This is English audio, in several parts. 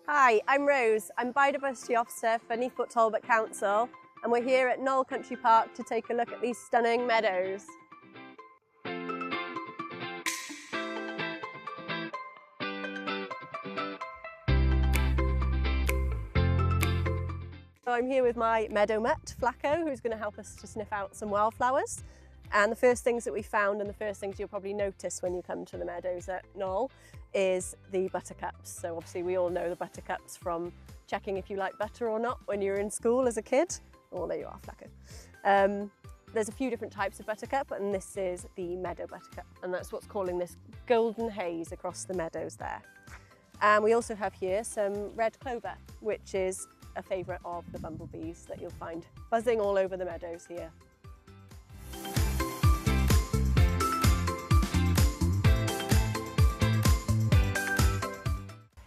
Hi, I'm Rose. I'm Biodiversity Officer for Neath Talbot Council, and we're here at Gnoll Country Park to take a look at these stunning meadows. So I'm here with my meadow mutt, Flacco, who's going to help us to sniff out some wildflowers. And the first things that we found, and the first things you'll probably notice when you come to the meadows at Gnoll, is the buttercups. So obviously we all know the buttercups from checking if you like butter or not when you were in school as a kid. Oh, there you are, Flacco. There's a few different types of buttercup, and this is the meadow buttercup, and that's what's calling this golden haze across the meadows there. And we also have here some red clover, which is a favourite of the bumblebees that you'll find buzzing all over the meadows here.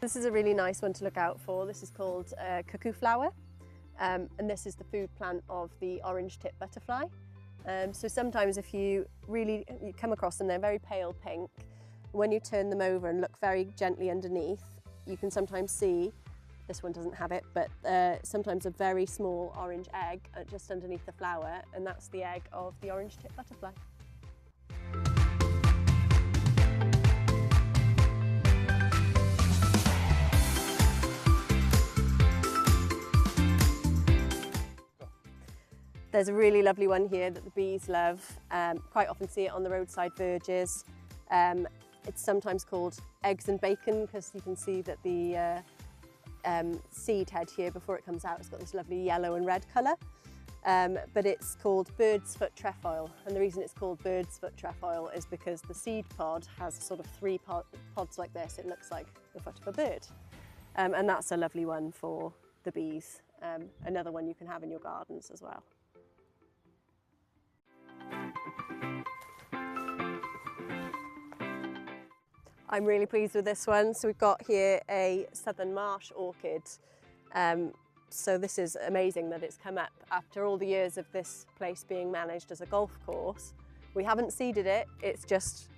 This is a really nice one to look out for. This is called cuckoo flower, and this is the food plant of the orange-tipped butterfly. So sometimes if you come across them, they're very pale pink. When you turn them over and look very gently underneath, you can sometimes see, this one doesn't have it, but sometimes a very small orange egg just underneath the flower, and that's the egg of the orange-tipped butterfly. There's a really lovely one here that the bees love. Quite often see it on the roadside verges. It's sometimes called eggs and bacon because you can see that the seed head here before it comes out has got this lovely yellow and red colour. But it's called bird's foot trefoil, and the reason it's called bird's foot trefoil is because the seed pod has sort of three pods like this. It looks like the foot of a bird. And that's a lovely one for the bees. Another one you can have in your gardens as well. I'm really pleased with this one. So we've got here a southern marsh orchid. So this is amazing that it's come up after all the years of this place being managed as a golf course. We haven't seeded it, it's just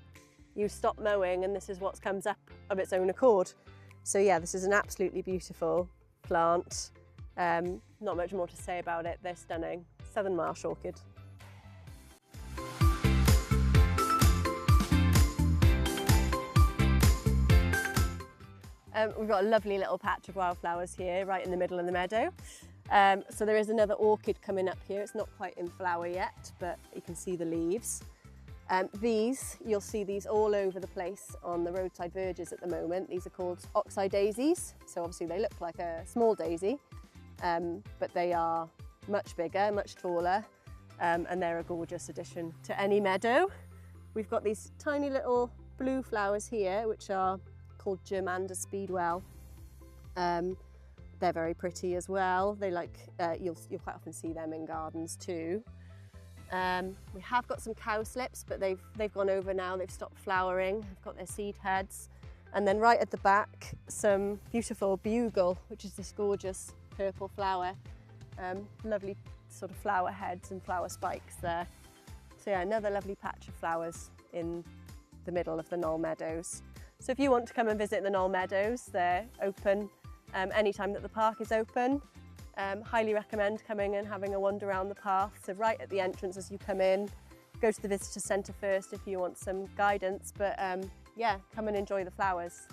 you stop mowing and this is what comes up of its own accord. So yeah, this is an absolutely beautiful plant. Not much more to say about it, they're stunning. Southern marsh orchid. We've got a lovely little patch of wildflowers here right in the middle of the meadow. So there is another orchid coming up here. It's not quite in flower yet, but you can see the leaves. You'll see these all over the place on the roadside verges at the moment. These are called oxeye daisies. So obviously they look like a small daisy, but they are much bigger, much taller, and they're a gorgeous addition to any meadow. We've got these tiny little blue flowers here, which are called Germander speedwell. They're very pretty as well. They you'll quite often see them in gardens too. We have got some cowslips, but they've gone over now. They've stopped flowering. They've got their seed heads, and then right at the back, some beautiful bugle, which is this gorgeous purple flower. Lovely sort of flower heads and flower spikes there. So yeah, another lovely patch of flowers in the middle of the Gnoll Meadows. So if you want to come and visit the Gnoll Meadows, they're open anytime that the park is open. Highly recommend coming and having a wander around the path. So right at the entrance as you come in, go to the visitor centre first if you want some guidance, but yeah, come and enjoy the flowers.